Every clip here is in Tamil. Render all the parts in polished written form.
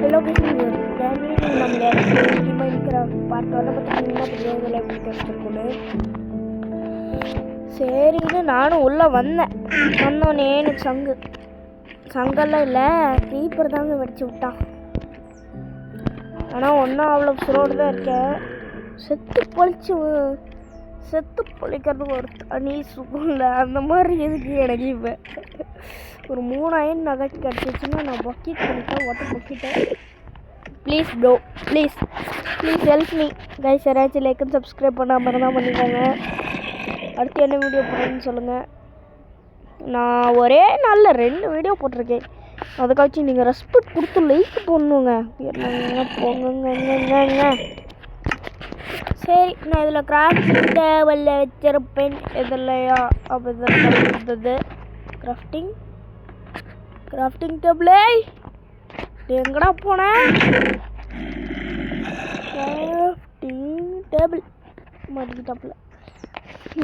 ஹலோ நம்மளே இருக்கிற பார்ட்டோட பார்த்தீங்கன்னா வச்சுருக்கோன்னு சரின்னு நானும் உள்ளே வந்தோடனே எனக்கு சங்கெல்லாம் இல்லை க்ரீப்பர் தாங்க வெடிச்சு விட்டான். ஆனால் ஒன்றும் அவ்வளோ சுரோடு தான் இருக்கேன். செத்து பொழிக்கிறது ஒரு தனி சுகம் இல்லை. அந்த மாதிரி எதுக்கு எனக்கு இப்போ ஒரு 3 அயன் நகட் கிடச்சிச்சுன்னா நான் பக்கெட் பண்ணிட்டேன். வாட்டர் பக்கெட்டை please bro please help me guys. யாராச்சும் லைக் அண்ட் சப்ஸ்கிரைப் பண்ணாமல் இருந்தால் பண்ணிக்கோங்க. அடுத்து என்ன வீடியோ போடுறேன்னு சொல்லுங்கள். நான் ஒரே நாளில் 2 வீடியோ போட்டிருக்கேன். அதுக்காச்சும் நீங்கள் ரெஸ்பெக்ட் கொடுத்து லைக் போடணுங்க. என்னங்க போங்க. சரி நான் இதில் கிராஃப்டிங் டேபிளில் வச்சிருப்பேன். இதுலையா அப்போ இதில் இருந்தது கிராஃப்டிங் டேபிளே எங்கடா போனேன்? கிராஃப்டிங் டேபிள் மாட்டிக்கிட்டாப்புல.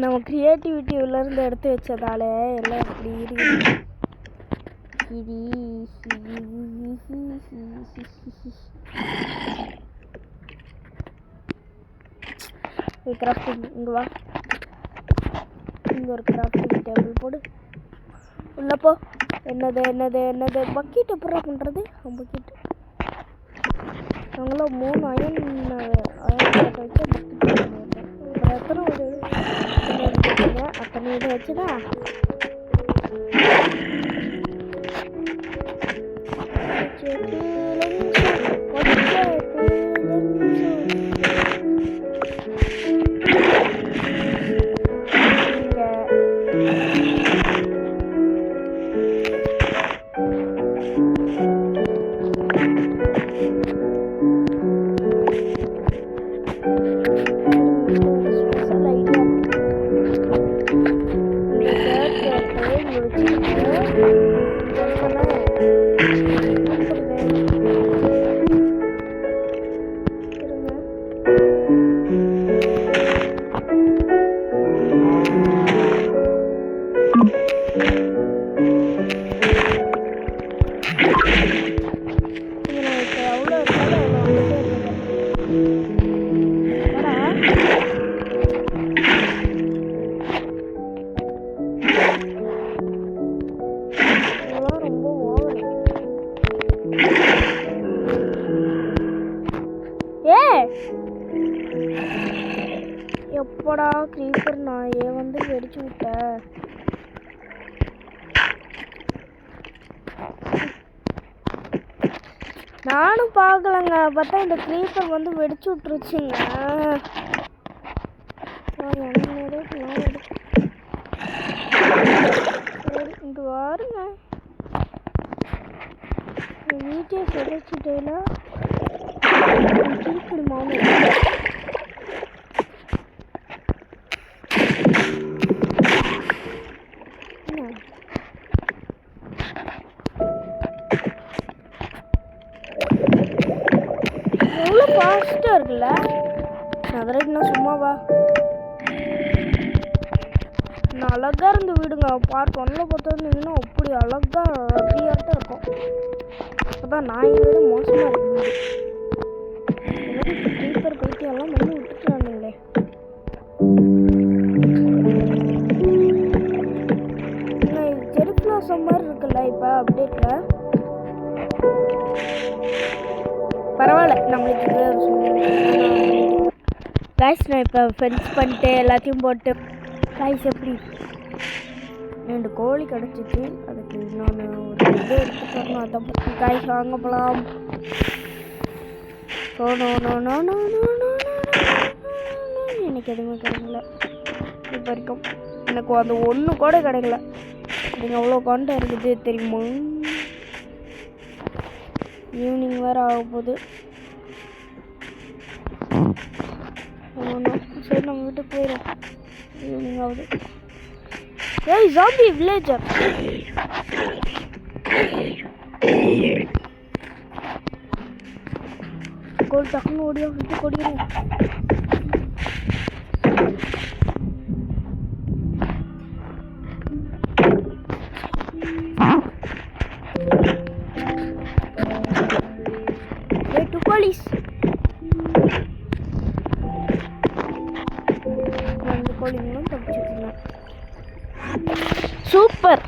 நம்ம க்ரியேட்டிவிட்டியிலேருந்து எடுத்து வச்சதால எல்லாம் இப்படி இருக்குது. கிராஃப்டிங் இங்கே வா. இங்கே ஒரு கிராஃப்டிங் டேபிள் போடு. உள்ளப்போ என்னது பக்கெட் எப்படா பண்ணுறது? பக்கெட் நாங்களும் 3 அயன் போட்டு வச்சு எத்தனை ஒரு எடுத்துக்கோங்க. அத்தனை இது வச்சுதா எப்படா க்ரீப்பர் நாயே வந்து வெடிச்சு விட்ட. நானும் பார்க்கலங்க. பார்த்தா இந்த க்ரீப்பர் வந்து வெடிச்சு விட்டுருச்சுங்க. இங்கே வாருங்க. வீட்டே செதைச்சிட்டேல திருப்பி மாமி எவ்வளோ ஃபாஸ்ட்டாக இருக்குல்ல. அதற்கு நான் சும்மாவா நான் அழகாக இருந்து விடுங்க. பார்ட் 1ல் பார்த்துருந்தீங்கன்னா அப்படி அழகாக ரவியாட்டம் இருக்கும். அப்போதான் நான் விட மோசமாக இருக்கு. க்ரீப்பர் பைத்தியெல்லாம் பண்ணி விட்டுட்டுறானுங்களே. செரிஃப்ளாசம் மாதிரி இருக்குல்ல இப்போ அப்டேட்டில். பரவாயில்ல நம்மளுக்கு கைஸ். நான் இப்போ ஃபென்ஸ் பண்ணிட்டு எல்லாத்தையும் போட்டு கைஸ் எப்படி 2 கோழி கிடச்சிச்சு. அதுக்கு நான் ஒரு இது எடுத்துட்டு வரணும். அதான் கைஸ் வாங்க போகலாம். எனக்கு எதுவுமே கிடைக்கல இப்போ வரைக்கும். எனக்கு அந்த 1 கூட கிடைக்கல. நீங்கள் அவ்வளோ காண்டா இருக்குது தெரியுமா? ஈவினிங் வேறு ஆக போகுது. சரி நம்ம வீட்டுக்கு போயிடும். ஈவினிங் ஆகுது. ஏய் ஜாம்பி வில்லேஜர். கோல் டக்குன்னு ஓடியா விட்டு கொடியும். கோழிஸ். 2 கோழிங்களும் தப்பிச்சுக்கணும். சூப்பர்.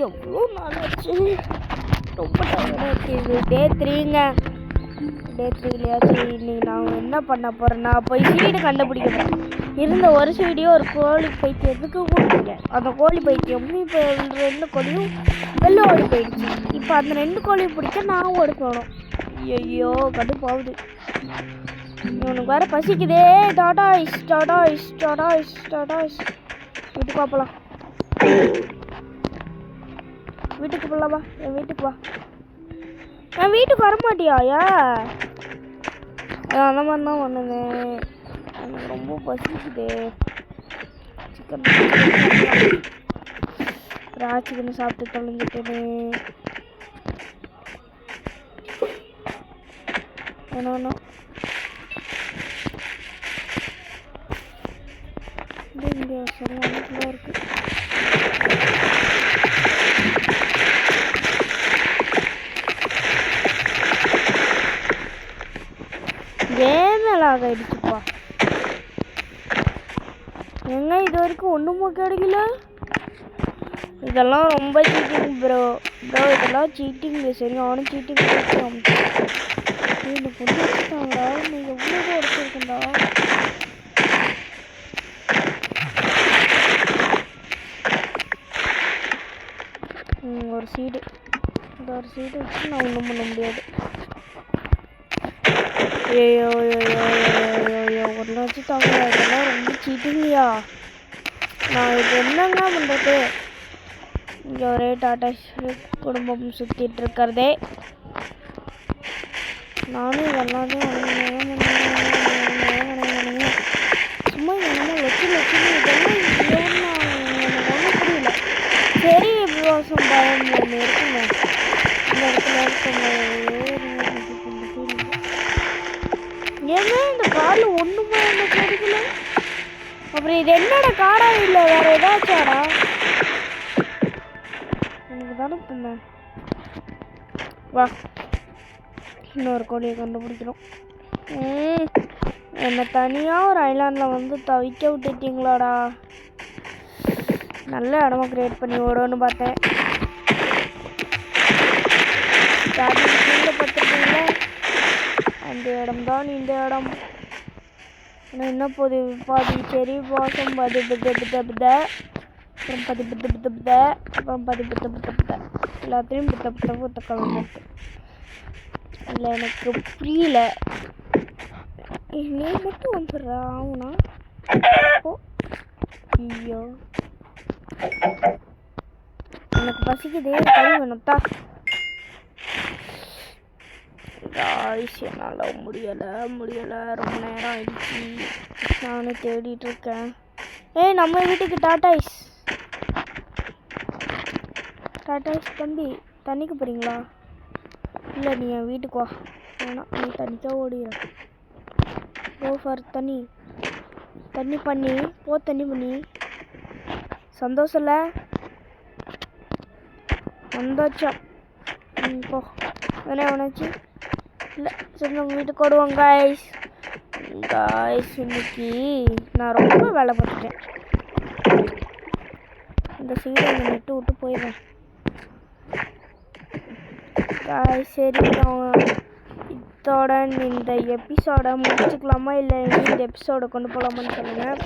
எவ்வளோ நாளாச்சு, ரொம்ப டயர்டாக இருக்குது. டே 3ங்க. டே 3லயாச்சு இன்னைக்கு நான் என்ன பண்ண போகிறேன்னா போய் சீடு கண்டுபிடிக்க போகிறேன். இருந்த ஒரு சீடியோ ஒரு கோழி பைத்தியத்துக்கு கொடுத்துருக்கேன். அந்த கோழி பைத்தியம் இப்போ 2 கோழியும் வெள்ளை ஓடி போயிடுச்சு. இப்போ அந்த 2 கோழியும் பிடிக்க நான் ஓடிக்கணும். ஐயோ கடுப்பாகுது. இவனுக்கு வேறு பசிக்குதே. Tortoise tortoise tortoise tortoise. வீட்டுக்கு வாப்பலாம். வீட்டுக்கு போகலாமா? என் வீட்டுக்கு வா. என் வீட்டுக்கு வரமாட்டியா? அந்த மாதிரி தான் பண்ணுங்க. எனக்கு ரொம்ப பசிக்குது. சிக்கன் சிக்கன் சாப்பிட்டு தொலைஞ்சிட்டேன்னு. வேணும் இங்கே சரியான இருக்கு. வேமலாக ஆயிடுச்சுப்பா. எங்க இது வரைக்கும் ஒன்றுமோ கிடைக்கல. இதெல்லாம் ரொம்ப சீட்டிங் ப்ரோ. இதெல்லாம் சீட்டிங். சரி அவனும் சீட்டிங் கொடுத்துட்டாங்களா? நீ எவ்வளோ உடச்சிருக்கா? ஒரு சீடு. இந்த ஒரு சீடு வச்சு நான் ஒன்றும் பண்ண முடியாது. ஐயோ ஒன்று வச்சுட்டாங்க. இதெல்லாம் ரொம்ப சீட்டிங்கயா. நான் இது என்னங்க பண்ணுறது? இங்கே ஒரே டாடா குடும்பம் சுற்றிட்டு இருக்கிறதே. நானும் எல்லாத்தையும் சும்மா என்ன வச்சு இதெல்லாம் எனக்கு ஒன்றும் புரியல. சரி விவாசம் பயம் இருக்குங்க. இந்த இடத்துல இருக்குங்க. ஏன்னா இந்த காரில் ஒன்றுமே எனக்கு கிடைக்கல. அப்புறம் இது என்னோட காரா இல்லை வேற ஏதாச்சாடா? எனக்கு தானே தந்தேன். வா, இன்னொரு கோழியை கண்டுபிடிக்கிறோம். என்னை தனியாக ஒரு ஐலாண்டில் வந்து தவிக்க விட்டுட்டீங்களாடா. நல்ல இடமா கிரியேட் பண்ணி ஓடுன்னு பார்த்தேன். பார்த்துருக்கீங்களா? அந்த இடம் தான் இந்த இடம். ஆனால் என்ன போது பாதி சரி வாசம் பதி பித்த அப்புறம் பதி பித்த அப்புறம் பதி பித்த எல்லாத்தையும் பித்த கலந்துருக்கு. இல்லை எனக்கு புரியல. நீ மட்டும் வந்துடுறா ஆகுனா? ஓ ஐயோ எனக்கு பசிக்குதே. கை வேணும்த்தா. என்னால் முடியலை. ரொம்ப நேரம் ஆயிடுச்சு. நானும் தேடிட்டு இருக்கேன். நம்ம வீட்டுக்கு டாடாய்ஸ் தம்பி தண்ணிக்கு போகிறீங்களா? இல்லை நீ என் வீட்டுக்கு வா. வேணாம் நீ தண்ணிக்காக ஓடிடுற. கோ ஃபார் தண்ணி பண்ணி போ. தண்ணி பண்ணி சந்தோஷம் இல்லை வந்தாச்சா? போ. வேணா எவனாச்சு இல்லை. சரி நம்ம வீட்டுக்கு ஓடுவோம் காய்ஸ். இன்னைக்கு நான் ரொம்ப வேலை பார்த்துட்டேன். இந்த சீடை நட்டு விட்டு போயிடுவேன் காய்ஸ். சரி இதோட இந்த எபிசோடை முடிச்சுக்கலாமா இல்லை இந்த எபிசோடை கொண்டு போகலாமான்னு சொல்லுங்கள்.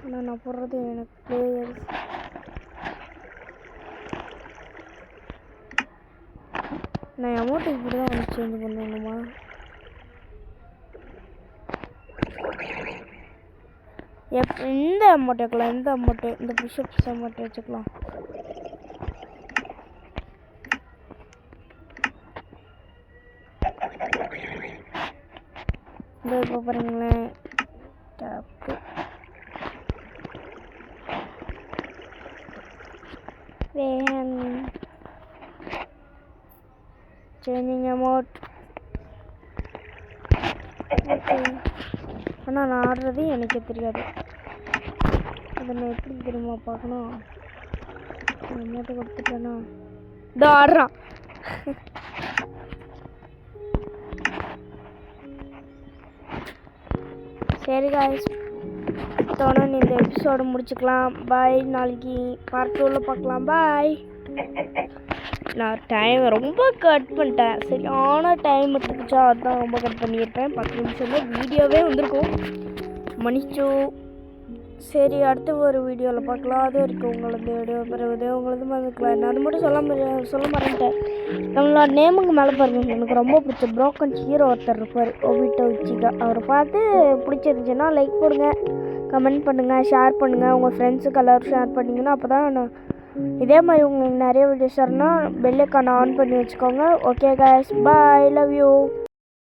ஆனால் நான் போடுறது எனக்கு நான் அமௌண்ட் இப்படி தான் வந்து சேஞ்ச் பண்ணணுமா? இந்த அமௌண்ட் வைக்கலாம். இந்த புஷ்அப்ஸ் அமௌண்ட் வச்சுக்கலாம். இந்த இப்போ பாருங்களேன். Tape changing amount. ஓகே. ஆனால் நான் ஆடுறது எனக்கே தெரியாது. அதை நான் எப்படி தெரியுமா பார்க்கணும்? அமௌண்ட்டு கொடுத்துட்டேனா இதோ ஆடுறான். சரி காய்ஸ், இதோட இந்த எபிசோடு முடிச்சுக்கலாம். பாய். நாளைக்கு பார்ட் 2ல் பார்க்கலாம். பாய். நான் டைம் ரொம்ப கட் பண்ணிட்டேன். சரியான டைம் எடுத்துக்கிச்சா, அதுதான் ரொம்ப கட் பண்ணியிருப்பேன். 10 நிமிஷம் தான் வீடியோவே வந்திருக்கும். மன்னிச்சு. சரி, அடுத்த ஒரு வீடியோவில் பார்க்கலாம். அது வரைக்கும் உங்களது வீடியோ பெறுவது உங்களது மறந்துக்கலாம். நான் அது மட்டும் சொல்ல மறந்துட்டேன். நம்மளோட நேமுக்கு மேலே பாருங்கள், எனக்கு ரொம்ப பிடிச்ச ப்ரோக்கன் ஹீரோ ஒருத்தர் இருப்பார், ஒபிட்டோ உச்சிகா. அவரை பார்த்து பிடிச்சிருந்துச்சுன்னா லைக் போடுங்க, கமெண்ட் பண்ணுங்கள், ஷேர் பண்ணுங்கள். உங்கள் ஃப்ரெண்ட்ஸுக்கு எல்லோரும் ஷேர் பண்ணிங்கன்னா அப்போ தான் நான் இதே மாதிரி உங்களுக்கு நிறைய வீடியோஸ் வரணும். பெல் ஐக்கானை ஆன் பண்ணி வச்சுக்கோங்க. Okay guys, bye, love you.